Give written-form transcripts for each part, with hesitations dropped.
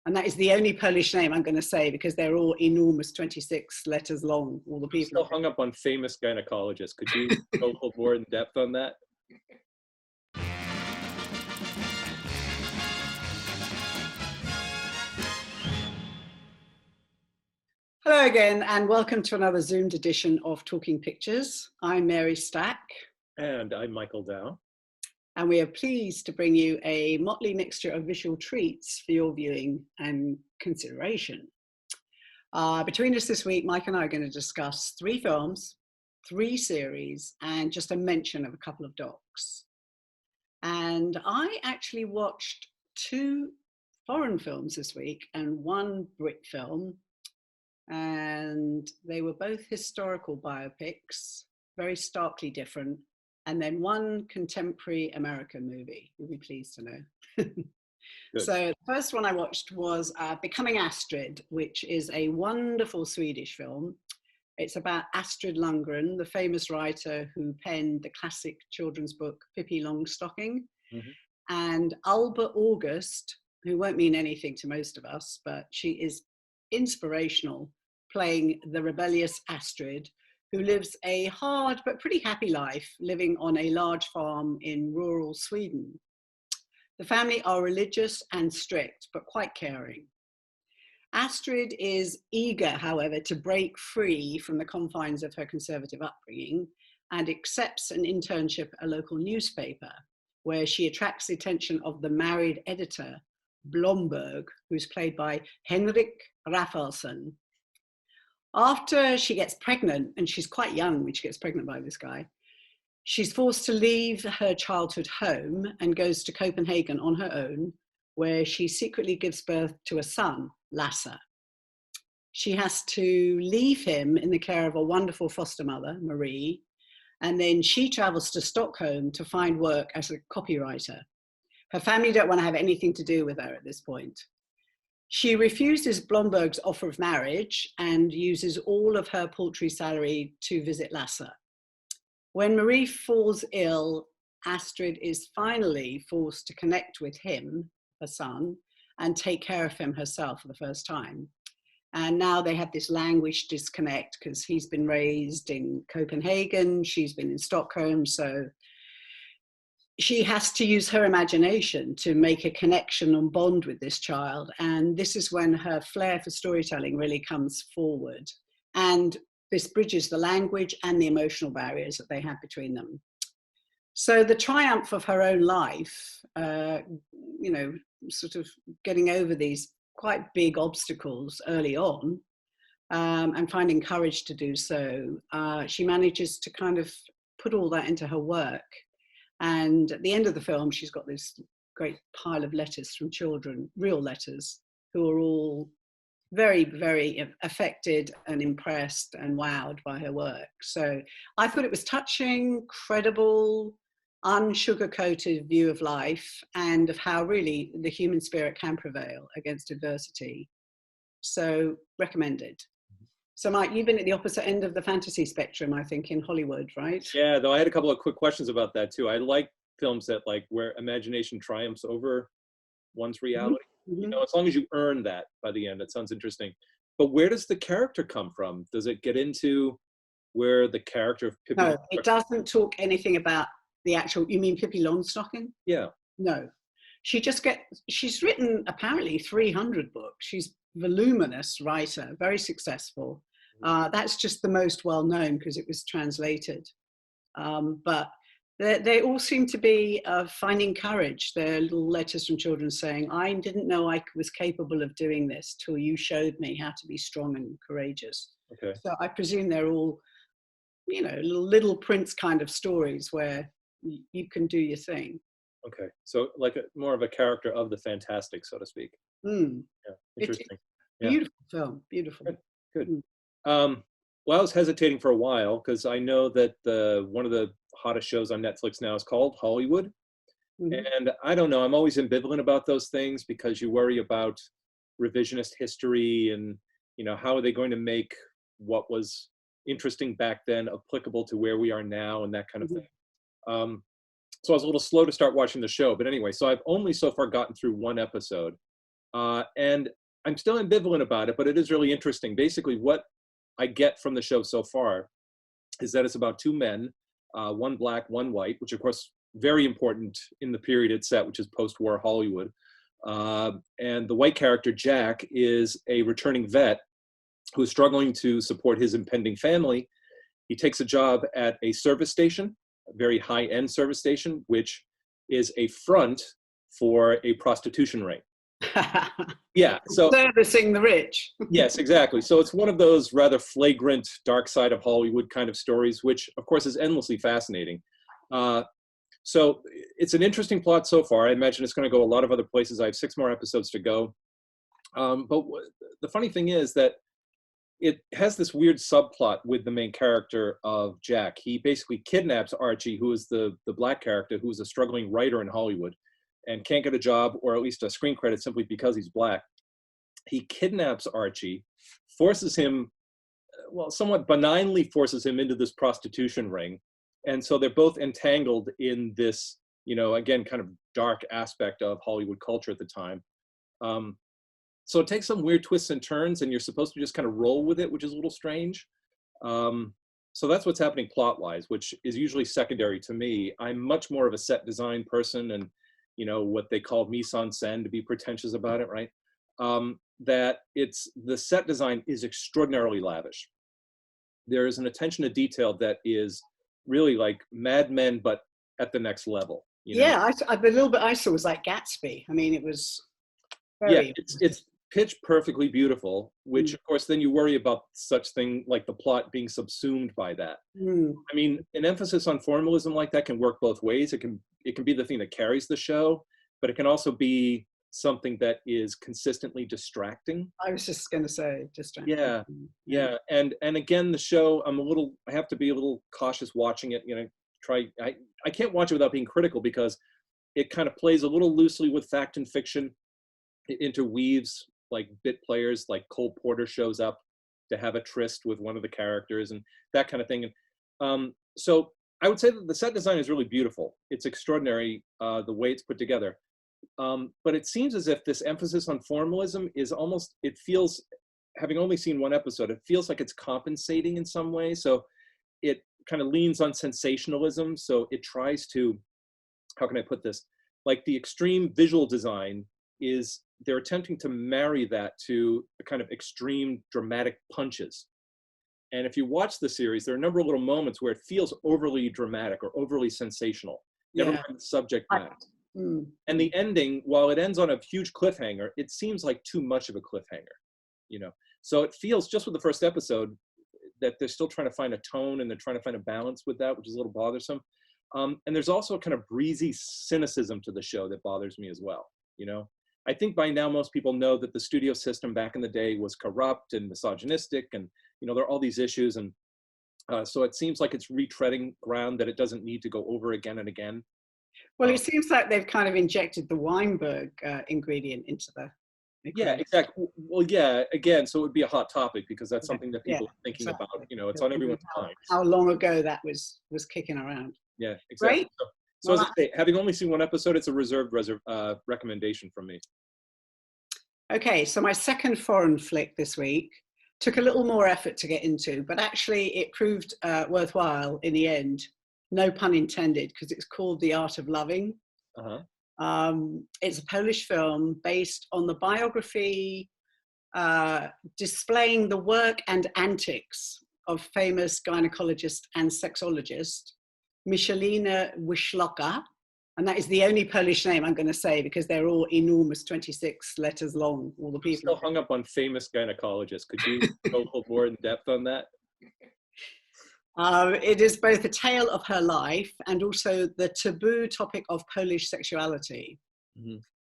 And that is the only Polish name I'm going to say because they're all enormous, 26 letters long, all the people. I'm still hung up on famous gynecologists. Could you go a little more in depth on that? Hello again, and welcome to another Zoomed edition of Talking Pictures. I'm Mary Stack. And I'm Michael Dow. And we are pleased to bring you a motley mixture of visual treats for your viewing and consideration. Between us this week, Mike and I are going to discuss 3 films, 3 series, and just a mention of a couple of docs. And I actually watched 2 foreign films this week and 1 Brit film. And they were both historical biopics, very starkly different. And then 1 contemporary American movie, you'll be pleased to know. So the first one I watched was Becoming Astrid, which is a wonderful Swedish film. It's about Astrid Lundgren, the famous writer who penned the classic children's book Pippi Longstocking, and Alba August, who won't mean anything to most of us, but she is inspirational, playing the rebellious Astrid, who lives a hard but pretty happy life living on a large farm in rural Sweden. The family are religious and strict, but quite caring. Astrid is eager, however, to break free from the confines of her conservative upbringing and accepts an internship at a local newspaper, where she attracts the attention of the married editor, Blomberg, who's played by Henrik Rafaelsson. After she gets pregnant, and she's quite young when she gets pregnant by this guy, she's forced to leave her childhood home and goes to Copenhagen on her own, where she secretly gives birth to a son, Lasse. She has to leave him in the care of a wonderful foster mother, Marie, and then she travels to Stockholm to find work as a copywriter. Her family don't want to have anything to do with her at this point. She refuses Blomberg's offer of marriage and uses all of her paltry salary to visit Lasse. When Marie falls ill, Astrid is finally forced to connect with him, her son, and take care of him herself for the first time. And now they have this language disconnect because he's been raised in Copenhagen, she's been in Stockholm, so she has to use her imagination to make a connection and bond with this child. And this is when her flair for storytelling really comes forward. And this bridges the language and the emotional barriers that they have between them. So the triumph of her own life, sort of getting over these quite big obstacles early on, and finding courage to do so, she manages to kind of put all that into her work. And at the end of the film, she's got this great pile of letters from children, real letters, who are all very, very affected and impressed and wowed by her work. So I thought it was touching, credible, unsugar-coated view of life and of how really the human spirit can prevail against adversity. So recommended. So Mike, you've been at the opposite end of the fantasy spectrum, I think, in Hollywood, right? Yeah, though I had a couple of quick questions about that too. I like films that where imagination triumphs over one's reality. You know, as long as you earn that by the end, it sounds interesting. But where does the character come from? Does it get into where the character of Pippi? No, it doesn't talk anything about the actual, you mean Pippi Longstocking? Yeah. No. She's written apparently 300 books. She's voluminous writer, very successful. That's just the most well-known because it was translated. But they all seem to be finding courage. They're little letters from children saying, I didn't know I was capable of doing this till you showed me how to be strong and courageous. Okay. So I presume they're all, little Prince kind of stories where you can do your thing. Okay, so more of a character of the fantastic, so to speak. Yeah, interesting. Beautiful film, beautiful. Good. Well, I was hesitating for a while because I know that one of the hottest shows on Netflix now is called Hollywood. And I don't know, I'm always ambivalent about those things because you worry about revisionist history and, how are they going to make what was interesting back then applicable to where we are now and that kind of thing. So I was a little slow to start watching the show, but anyway, so I've only so far gotten through 1 episode. And I'm still ambivalent about it, but it is really interesting. Basically, what I get from the show so far is that it's about two men, one black, one white, which of course very important in the period it's set, which is post-war Hollywood. And the white character, Jack, is a returning vet who's struggling to support his impending family. He takes a job at a service station, a very high-end service station, which is a front for a prostitution ring. Yeah, so servicing the rich. Yes, exactly. So it's one of those rather flagrant dark side of Hollywood kind of stories, which of course is endlessly fascinating. So it's an interesting plot so far. I imagine it's going to go a lot of other places. I have 6 more episodes to go. But the funny thing is that it has this weird subplot with the main character of Jack. He basically kidnaps Archie, who is the black character, who is a struggling writer in Hollywood and can't get a job or at least a screen credit simply because he's black. He kidnaps Archie, forces him, well, somewhat benignly forces him into this prostitution ring. And so they're both entangled in this, again, kind of dark aspect of Hollywood culture at the time. So it takes some weird twists and turns, and you're supposed to just kind of roll with it, which is a little strange. So that's what's happening plot-wise, which is usually secondary to me. I'm much more of a set design person and, what they call mise-en-scène, to be pretentious about it, right? That the set design is extraordinarily lavish. There is an attention to detail that is really like Mad Men, but at the next level. Yeah, the little bit I saw was like Gatsby. I mean, it was very... Yeah, it's pitch perfectly beautiful, which of course then you worry about such thing like the plot being subsumed by that. I mean, an emphasis on formalism like that can work both ways. It can be the thing that carries the show, but it can also be something that is consistently distracting. I was just going to say distracting. Yeah. And again, the show, I have to be a little cautious watching it. I can't watch it without being critical because it kind of plays a little loosely with fact and fiction. It interweaves like bit players, like Cole Porter shows up to have a tryst with one of the characters and that kind of thing. And so I would say that the set design is really beautiful. It's extraordinary, the way it's put together. But it seems as if this emphasis on formalism is almost, it feels, having only seen one episode, it feels like it's compensating in some way. So it kind of leans on sensationalism. So it tries to, how can I put this? Like the extreme visual design they're attempting to marry that to the kind of extreme dramatic punches. And if you watch the series, there are a number of little moments where it feels overly dramatic or overly sensational. Never mind the subject matter. And the ending, while it ends on a huge cliffhanger, it seems like too much of a cliffhanger, So it feels, just with the first episode, that they're still trying to find a tone and they're trying to find a balance with that, which is a little bothersome. And there's also a kind of breezy cynicism to the show that bothers me as well, I think by now most people know that the studio system back in the day was corrupt and misogynistic and, there are all these issues. And so it seems like it's retreading ground that it doesn't need to go over again and again. Well, it seems like they've kind of injected the Weinberg ingredient into the... Yeah, exactly. Well, yeah, again, so it would be a hot topic because that's something that people are thinking about, it's on everyone's mind. How long ago that was kicking around. Yeah, exactly. Great. So as I say, having only seen one episode, it's a reserved recommendation from me. Okay, so my second foreign flick this week took a little more effort to get into, but actually it proved worthwhile in the end. No pun intended, because it's called The Art of Loving. It's a Polish film based on the biography displaying the work and antics of famous gynecologist and sexologist Michalina Wyszlocka, and that is the only Polish name I'm going to say because they're all enormous, 26 letters long, all the people. I'm still hung up on famous gynecologists. Could you go a little more in depth on that? It is both a tale of her life and also the taboo topic of Polish sexuality.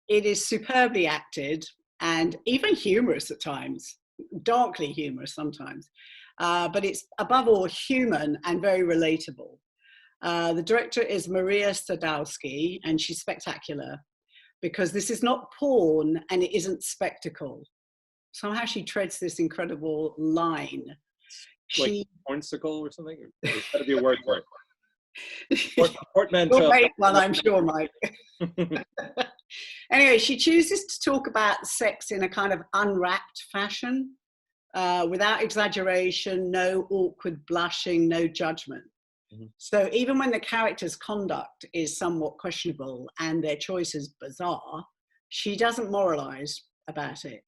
It is superbly acted and even humorous at times, darkly humorous sometimes, but it's above all human and very relatable. The director is Maria Sadowski, and she's spectacular because this is not porn and it isn't spectacle. Somehow she treads this incredible line. Like pornsicle or something? There's got to be a word for it. Portmanteau. Great one, I'm sure, Mike. Anyway, she chooses to talk about sex in a kind of unwrapped fashion, without exaggeration, no awkward blushing, no judgment. Mm-hmm. So even when the character's conduct is somewhat questionable and their choices bizarre, she doesn't moralize about it.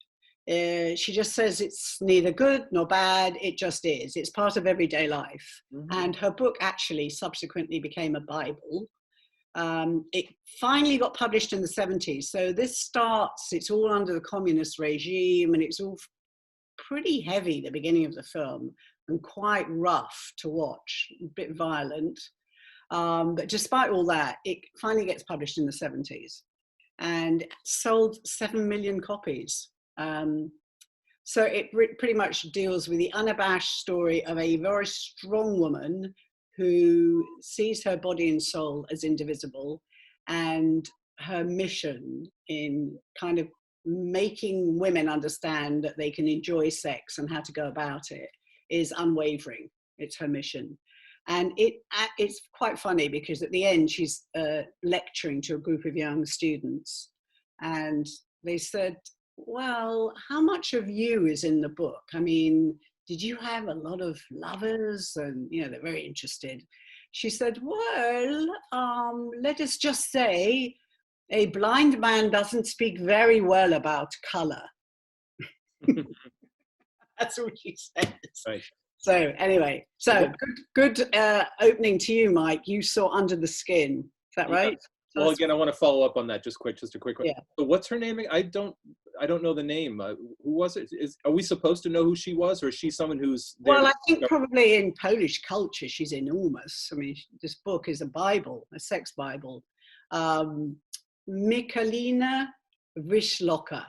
She just says it's neither good nor bad, it just is. It's part of everyday life. Mm-hmm. And her book actually subsequently became a Bible. It finally got published in the 70s. So this starts, it's all under the communist regime, and it's all pretty heavy, the beginning of the film, and quite rough to watch, a bit violent. But despite all that, it finally gets published in the 70s and sold 7 million copies. So it pretty much deals with the unabashed story of a very strong woman who sees her body and soul as indivisible, and her mission in kind of making women understand that they can enjoy sex and how to go about it is unwavering. It's her mission. And it's quite funny because at the end she's lecturing to a group of young students, and they said, well, how much of you is in the book? I mean, did you have a lot of lovers? And, you know, they're very interested. She said, well, let us just say a blind man doesn't speak very well about color. That's what she says. Right. So anyway, so good opening to you, Mike. You saw Under the Skin. Is that right? Well, again, I want to follow up on that just a quick one. Yeah. So what's her name? I don't know the name. Who was it? Are we supposed to know who she was, or is she someone who's there? Well, I think probably in Polish culture, she's enormous. I mean, this book is a Bible, a sex Bible. Michalina Wyszlocka.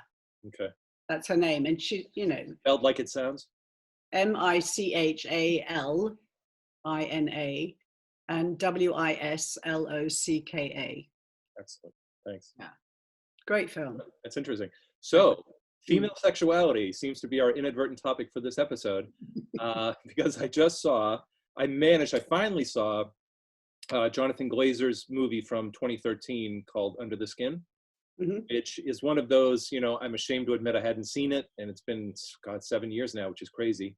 Okay. That's her name. And she, you know. Spelled like it sounds? Michalina and Wyszlocka. Excellent. Thanks. Yeah. Great film. That's interesting. So, female sexuality seems to be our inadvertent topic for this episode, because I finally saw Jonathan Glazer's movie from 2013 called Under the Skin, which is one of those, you know, I'm ashamed to admit I hadn't seen it, and it's been, God, 7 years now, which is crazy.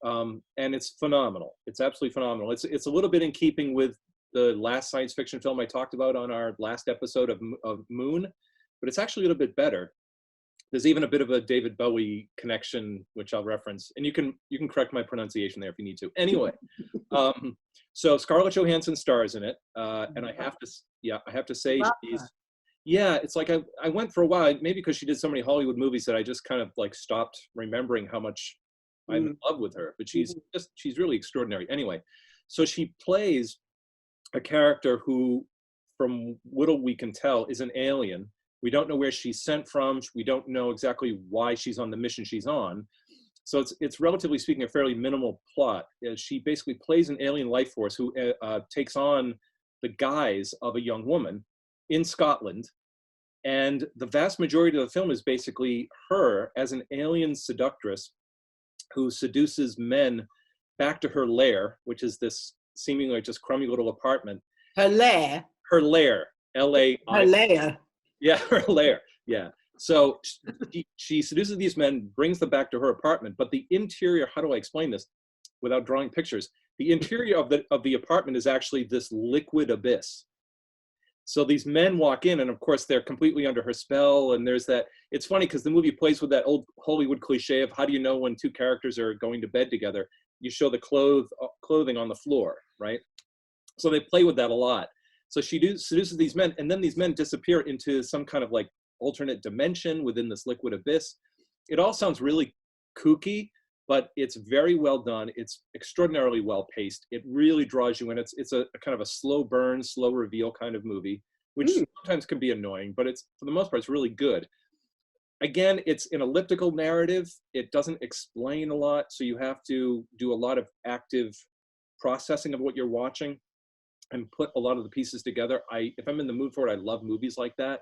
And it's phenomenal. It's absolutely phenomenal. It's a little bit in keeping with the last science fiction film I talked about on our last episode of Moon, but it's actually a little bit better. There's even a bit of a David Bowie connection, which I'll reference, and you can correct my pronunciation there if you need to. Anyway, so Scarlett Johansson stars in it, and I have to say, it's like I went for a while, maybe because she did so many Hollywood movies that I just kind of like stopped remembering how much I'm in love with her. But she's really extraordinary. Anyway, so she plays a character who, from what we can tell, is an alien. We don't know where she's sent from. We don't know exactly why she's on the mission she's on. So it's relatively speaking a fairly minimal plot. She basically plays an alien life force who takes on the guise of a young woman in Scotland. And the vast majority of the film is basically her as an alien seductress who seduces men back to her lair, which is this seemingly just crummy little apartment. Her lair? Her lair. L-A-I. Her lair. Yeah, her lair. Yeah. So she seduces these men, brings them back to her apartment, but the interior, how do I explain this without drawing pictures? The interior of the apartment is actually this liquid abyss. So these men walk in, and of course they're completely under her spell, and there's that, it's funny because the movie plays with that old Hollywood cliche of how do you know when two characters are going to bed together? You show the clothing on the floor, right? So they play with that a lot. So she seduces these men, and then these men disappear into some kind of like alternate dimension within this liquid abyss. It all sounds really kooky, but it's very well done. It's extraordinarily well paced. It really draws you in. It's a kind of a slow burn, slow reveal kind of movie, which sometimes can be annoying, but it's, for the most part, it's really good. Again, it's an elliptical narrative. It doesn't explain a lot, so you have to do a lot of active processing of what you're watching and put a lot of the pieces together. If I'm in the mood for it, I love movies like that.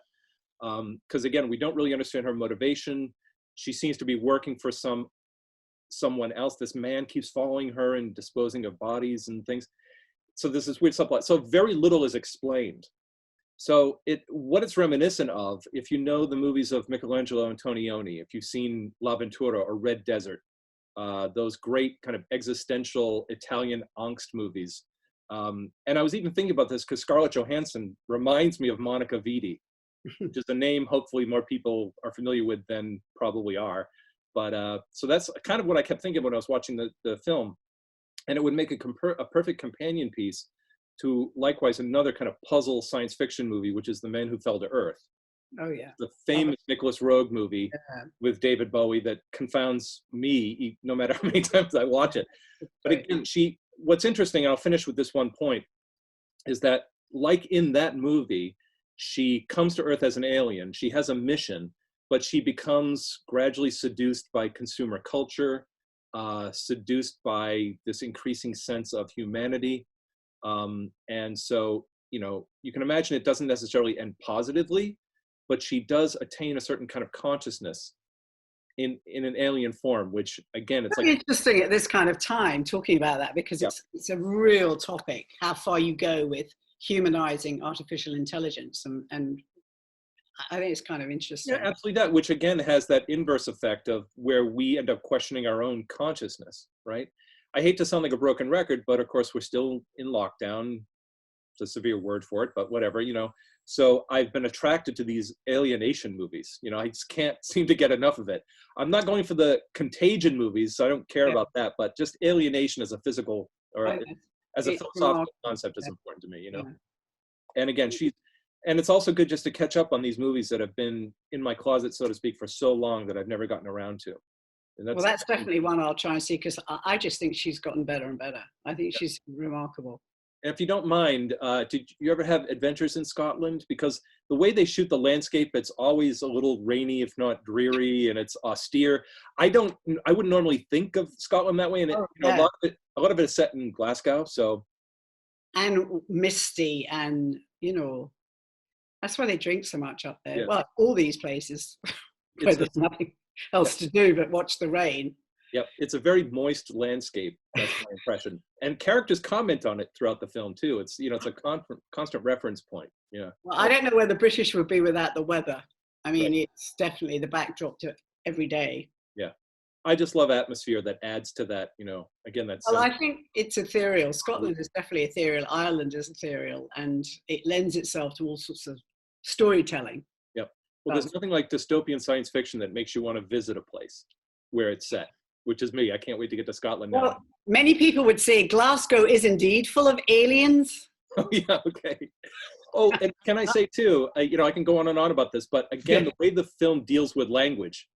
Because again, we don't really understand her motivation. She seems to be working for someone else. This man keeps following her and disposing of bodies and things. So this is weird subplot. So very little is explained. So what it's reminiscent of, if you know the movies of Michelangelo Antonioni, if you've seen L'Avventura or Red Desert, those great kind of existential Italian angst movies. And I was even thinking about this because Scarlett Johansson reminds me of Monica Vitti, which is a name hopefully more people are familiar with than probably are. But so that's kind of what I kept thinking when I was watching the film. And it would make a perfect companion piece to likewise another kind of puzzle science fiction movie, which is The Men Who Fell to Earth. Oh yeah. The famous Nicholas Roeg movie Yeah. with David Bowie that confounds me no matter how many times I watch it. But again, what's interesting, and I'll finish with this one point, is that like in that movie, she comes to Earth as an alien. She has a mission, but she becomes gradually seduced by consumer culture, seduced by this increasing sense of humanity. And so, you can imagine it doesn't necessarily end positively, but she does attain a certain kind of consciousness in an alien form, which again, it's very like interesting at this kind of time talking about that, because it's a real topic, how far you go with humanizing artificial intelligence. And I think it's kind of interesting. yeah, absolutely that, which again has that inverse effect of where we end up questioning our own consciousness, right? I hate to sound like a broken record, but of course we're still in lockdown. It's a severe word for it, but whatever, So I've been attracted to these alienation movies. I just can't seem to get enough of it. I'm not going for the Contagion movies, so I don't care about that, but just alienation as a physical or as a philosophical concept is important to me, Yeah. And again, and it's also good just to catch up on these movies that have been in my closet, so to speak, for so long that I've never gotten around to. And that's definitely one I'll try and see, because I just think she's gotten better and better. I think she's remarkable. And if you don't mind, did you ever have adventures in Scotland? Because the way they shoot the landscape, it's always a little rainy, if not dreary, and it's austere. I wouldn't normally think of Scotland that way, and a lot of it is set in Glasgow, so. And misty, and that's why they drink so much up there. Yeah. Well, all these places where there's nothing else to do but watch the rain. Yep, it's a very moist landscape. That's my impression. And characters comment on it throughout the film too. It's it's a constant reference point. Yeah. Well, I don't know where the British would be without the weather. I mean, It's definitely the backdrop to every day. Yeah, I just love atmosphere that adds to that. Again, that's. Well, I think it's ethereal. Scotland is definitely ethereal. Ireland is ethereal, and it lends itself to all sorts of storytelling. Yep. Well, there's nothing like dystopian science fiction that makes you want to visit a place where it's set. Which is me. I can't wait to get to Scotland now. Well, many people would say Glasgow is indeed full of aliens. Oh, yeah, okay. Oh, and can I say too, I can go on and on about this, but again, the way the film deals with language,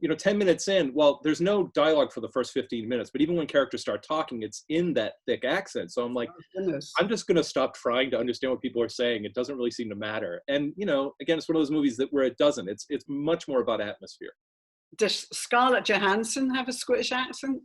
10 minutes in, well, there's no dialogue for the first 15 minutes, but even when characters start talking, it's in that thick accent. So I'm like, I'm just going to stop trying to understand what people are saying. It doesn't really seem to matter. And, again, it's one of those movies where it doesn't. It's much more about atmosphere. Does Scarlett Johansson have a Scottish accent?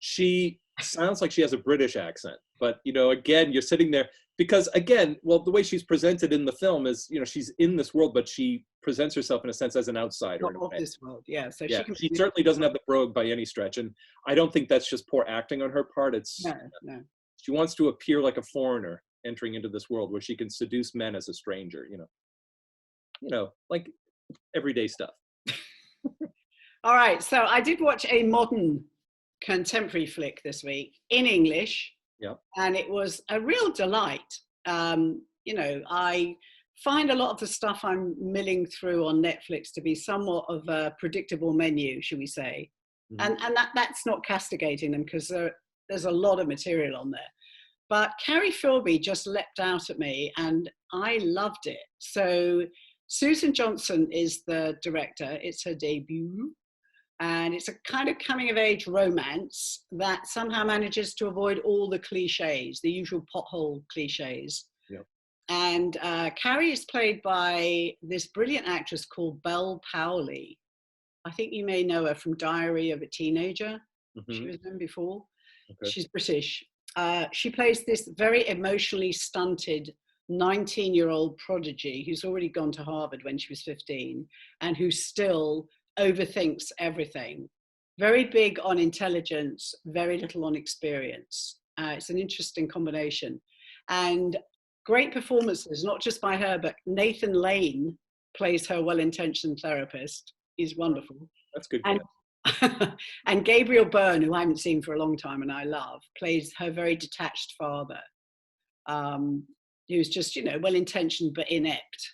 She sounds like she has a British accent, but again, you're sitting there because again, well, the way she's presented in the film is, she's in this world, but she presents herself in a sense as an outsider. Not of this world, yeah. So yeah, she certainly doesn't have the brogue by any stretch, and I don't think that's just poor acting on her part. It's no. She wants to appear like a foreigner entering into this world where she can seduce men as a stranger. Like everyday stuff. All right, so I did watch a modern contemporary flick this week in English. Yeah. And it was a real delight. I find a lot of the stuff I'm milling through on Netflix to be somewhat of a predictable menu, should we say. Mm-hmm. And that's not castigating them, because there's a lot of material on there. But Carrie Pilby just leapt out at me and I loved it. So Susan Johnson is the director. It's her debut. And it's a kind of coming-of-age romance that somehow manages to avoid all the cliches, the usual pothole cliches. Yep. And Carrie is played by this brilliant actress called Belle Powley. I think you may know her from Diary of a Teenager. Mm-hmm. She was in before. Okay. She's British. She plays this very emotionally stunted 19-year-old prodigy who's already gone to Harvard when she was 15 and who still overthinks everything. Very big on intelligence, very little on experience. It's an interesting combination. And great performances, not just by her, but Nathan Lane plays her well-intentioned therapist. He's wonderful. That's good. And, and Gabriel Byrne, who I haven't seen for a long time and I love, plays her very detached father, who's just, you know, well-intentioned but inept.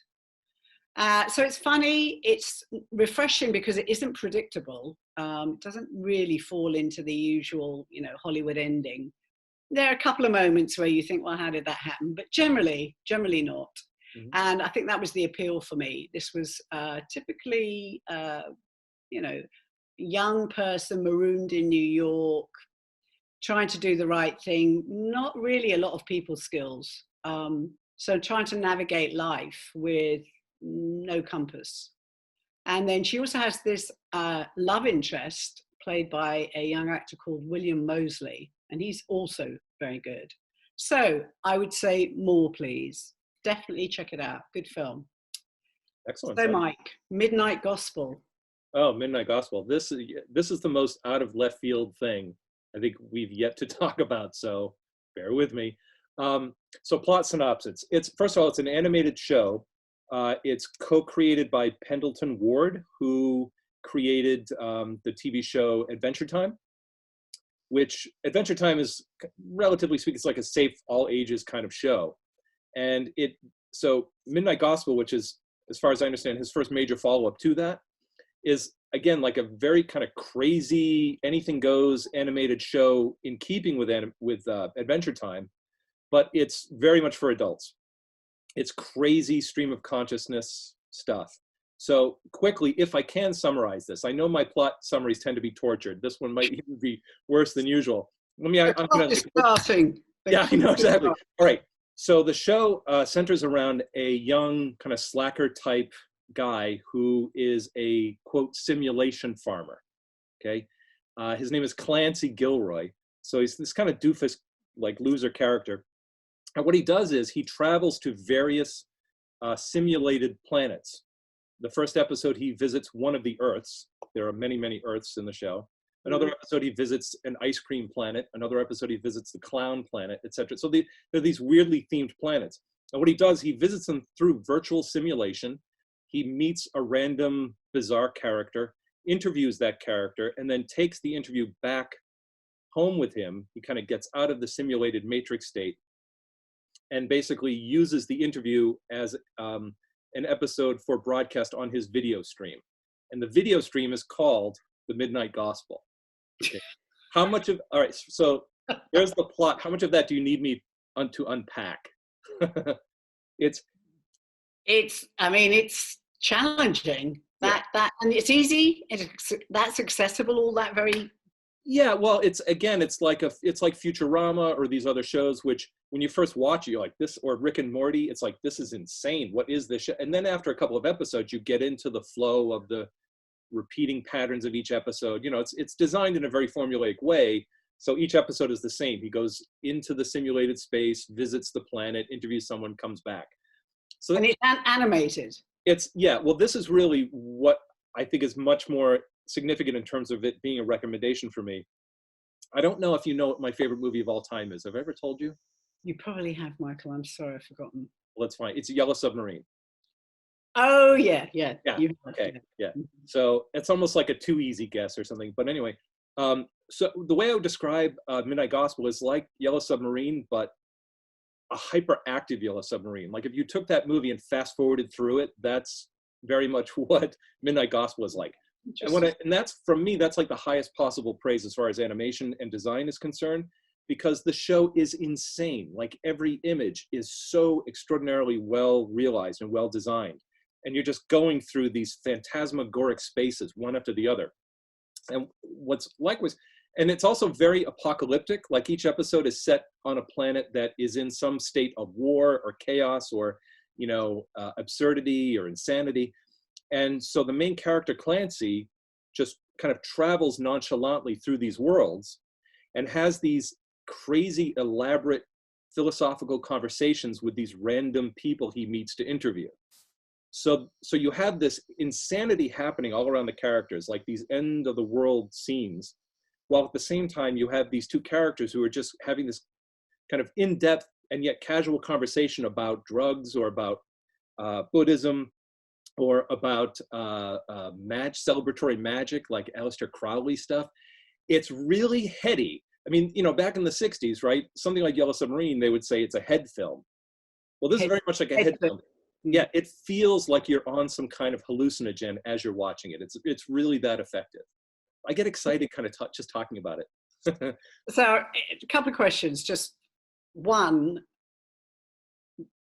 So it's funny, it's refreshing because it isn't predictable. It doesn't really fall into the usual, you know, Hollywood ending. There are a couple of moments where you think, well, how did that happen? But generally not. Mm-hmm. And I think that was the appeal for me. This was typically, you know, young person marooned in New York, trying to do the right thing, not really a lot of people skills. So trying to navigate life with no compass. And then she also has this love interest played by a young actor called William Moseley, and he's also very good. So I would say more, please. Definitely check it out. Good film. Excellent. So Mike, Midnight Gospel. Oh, Midnight Gospel. This is the most out of left field thing I think we've yet to talk about, so bear with me. So plot synopsis. It's, first of all, it's an animated show. It's co-created by Pendleton Ward, who created the TV show Adventure Time, which Adventure Time is, relatively speaking, it's like a safe all ages kind of show. And so Midnight Gospel, which is, as far as I understand, his first major follow-up to that, is again like a very kind of crazy, anything goes animated show in keeping with Adventure Time, but it's very much for adults. It's crazy stream of consciousness stuff. So quickly, if I can summarize this, I know my plot summaries tend to be tortured. This one might even be worse than usual. I'm gonna, starting. Yeah, I know, exactly. All right. So the show centers around a young kind of slacker type guy who is a, quote, simulation farmer. Okay. His name is Clancy Gilroy. So he's this kind of doofus, like loser character. And what he does is he travels to various simulated planets. The first episode, he visits one of the Earths. There are many, many Earths in the show. Another episode, he visits an ice cream planet. Another episode, he visits the clown planet, etc. So there are these weirdly themed planets. And what he does, he visits them through virtual simulation. He meets a random, bizarre character, interviews that character, and then takes the interview back home with him. He kind of gets out of the simulated matrix state and basically uses the interview as an episode for broadcast on his video stream. And the video stream is called The Midnight Gospel. Okay. How much of, all right, so there's the plot. How much of that do you need me to unpack? It's challenging. That and it's easy. That's accessible. All that very. Yeah, well, it's like Futurama or these other shows, which when you first watch it, you're like this, or Rick and Morty. It's like, this is insane. What is this show? And then after a couple of episodes, you get into the flow of the repeating patterns of each episode. You know, it's designed in a very formulaic way. So each episode is the same. He goes into the simulated space, visits the planet, interviews someone, comes back. So and it's animated. Well, this is really what I think is much more significant in terms of it being a recommendation for me. I don't know if you know what my favorite movie of all time is. Have I ever told you? You probably have, Michael. I'm sorry, I've forgotten. Well, that's fine. It's Yellow Submarine. Oh, yeah. Okay, yeah. So it's almost like a too easy guess or something. But anyway, so the way I would describe Midnight Gospel is like Yellow Submarine, but a hyperactive Yellow Submarine. Like if you took that movie and fast forwarded through it, that's very much what Midnight Gospel is like. And that's, from me, that's like the highest possible praise as far as animation and design is concerned, because the show is insane. Like every image is so extraordinarily well realized and well designed. And you're just going through these phantasmagoric spaces, one after the other. And and it's also very apocalyptic. Like each episode is set on a planet that is in some state of war or chaos or, you know, absurdity or insanity. And so the main character, Clancy, just kind of travels nonchalantly through these worlds and has these crazy, elaborate philosophical conversations with these random people he meets to interview. So you have this insanity happening all around the characters, like these end of the world scenes, while at the same time you have these two characters who are just having this kind of in-depth and yet casual conversation about drugs or about Buddhism or about celebratory magic, like Aleister Crowley stuff. It's really heady. I mean, you know, back in the 60s, right? Something like Yellow Submarine, they would say it's a head film. Well, this is very much like a head film. Yeah, it feels like you're on some kind of hallucinogen as you're watching it. It's really that effective. I get excited kind of just talking about it. So a couple of questions. Just one,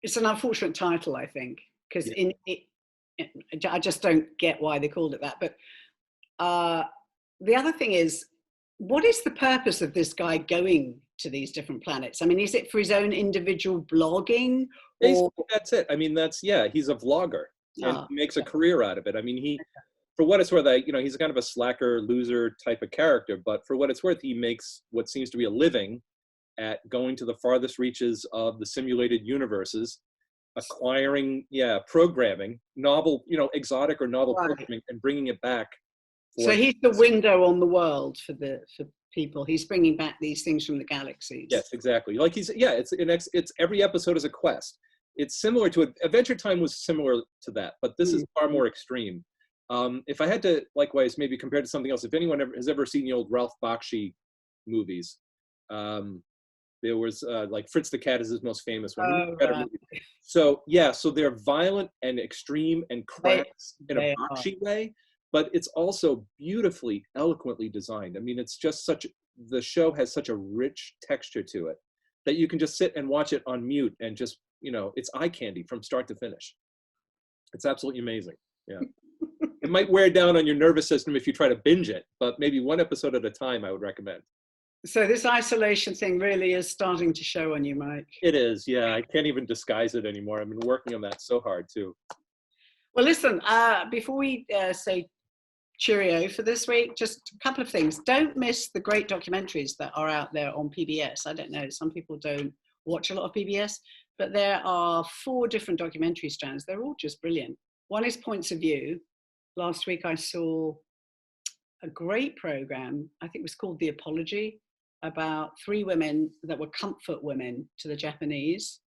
it's an unfortunate title, I think, because I just don't get why they called it that. But the other thing is, what is the purpose of this guy going to these different planets? I mean, is it for his own individual blogging? Basically, that's it. I mean, he's a vlogger and he makes a career out of it. I mean, for what it's worth, you know, he's kind of a slacker, loser type of character, but for what it's worth, he makes what seems to be a living at going to the farthest reaches of the simulated universes, acquiring, programming, novel, you know, exotic or novel programming, and bringing it back. So he's the window on the world for people. He's bringing back these things from the galaxies. Yes, exactly. Like it's every episode is a quest. It's similar to Adventure Time was similar to that, but this is far more extreme. If I had to likewise maybe compare to something else, if anyone has ever seen the old Ralph Bakshi movies, there was like Fritz the Cat is his most famous one. So they're violent and extreme and crass in a Bakshi way, but it's also beautifully, eloquently designed. I mean, it's just the show has such a rich texture to it that you can just sit and watch it on mute and just, you know, it's eye candy from start to finish. It's absolutely amazing. Yeah. It might wear down on your nervous system if you try to binge it, but maybe one episode at a time I would recommend. So this isolation thing really is starting to show on you, Mike. It is, yeah. I can't even disguise it anymore. I've been working on that so hard too. Well, listen, before we say cheerio for this week, just a couple of things. Don't miss the great documentaries that are out there on PBS. I don't know, some people don't watch a lot of PBS, but there are 4 different documentary strands. They're all just brilliant. One is Points of View. Last week I saw a great program, I think it was called The Apology, about 3 women that were comfort women to the Japanese.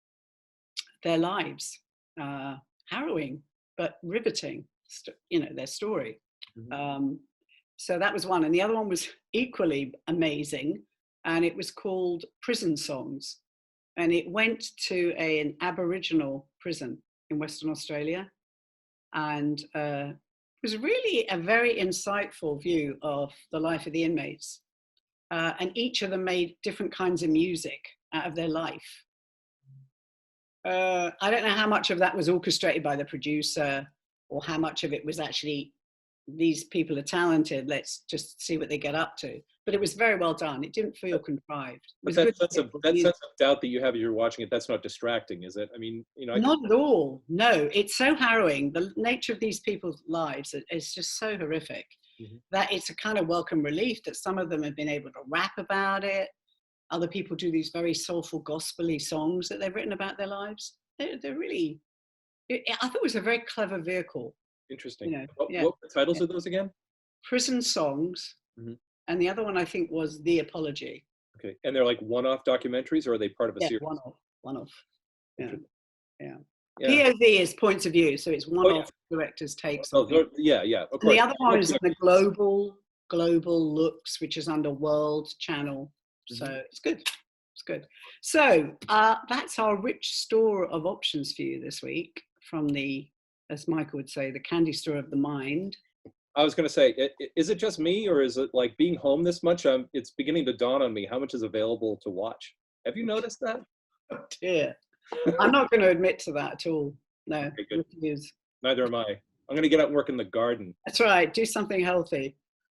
Their lives, harrowing, but riveting, you know, their story. So that was one. And the other one was equally amazing. And it was called Prison Songs. And it went to an Aboriginal prison in Western Australia. And it was really a very insightful view of the life of the inmates. And each of them made different kinds of music out of their life. I don't know how much of that was orchestrated by the producer or how much of it was actually, these people are talented, let's just see what they get up to. But it was very well done. It didn't feel contrived. But that sense of doubt that you have as you're watching it, that's not distracting, is it? I mean, you know. Not at all. No, it's so harrowing. The nature of these people's lives is just so horrific that it's a kind of welcome relief that some of them have been able to rap about it. Other people do these very soulful, gospel-y songs that they've written about their lives. They're really, I thought it was a very clever vehicle. Interesting. You know, what were the titles of those again? Prison Songs. And the other one I think was The Apology. Okay. And they're like one-off documentaries, or are they part of a series? One-off. Yeah. POV is points of view, so it's one-off director's takes. Of course. The other one is the global looks, which is under World Channel. So it's good. It's good. So that's our rich store of options for you this week from the, as Michael would say, the candy store of the mind. I was going to say, is it just me, or is it like being home this much? It's beginning to dawn on me how much is available to watch. Have you noticed that? Oh dear. I'm not going to admit to that at all. No. Okay, neither am I. I'm going to get out and work in the garden. That's right. Do something healthy.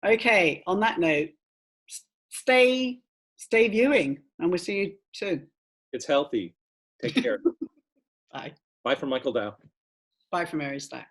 Okay. On that note, stay viewing, and we'll see you soon. It's healthy. Take care. Bye. Bye from Michael Dow. Bye from Mary Stack.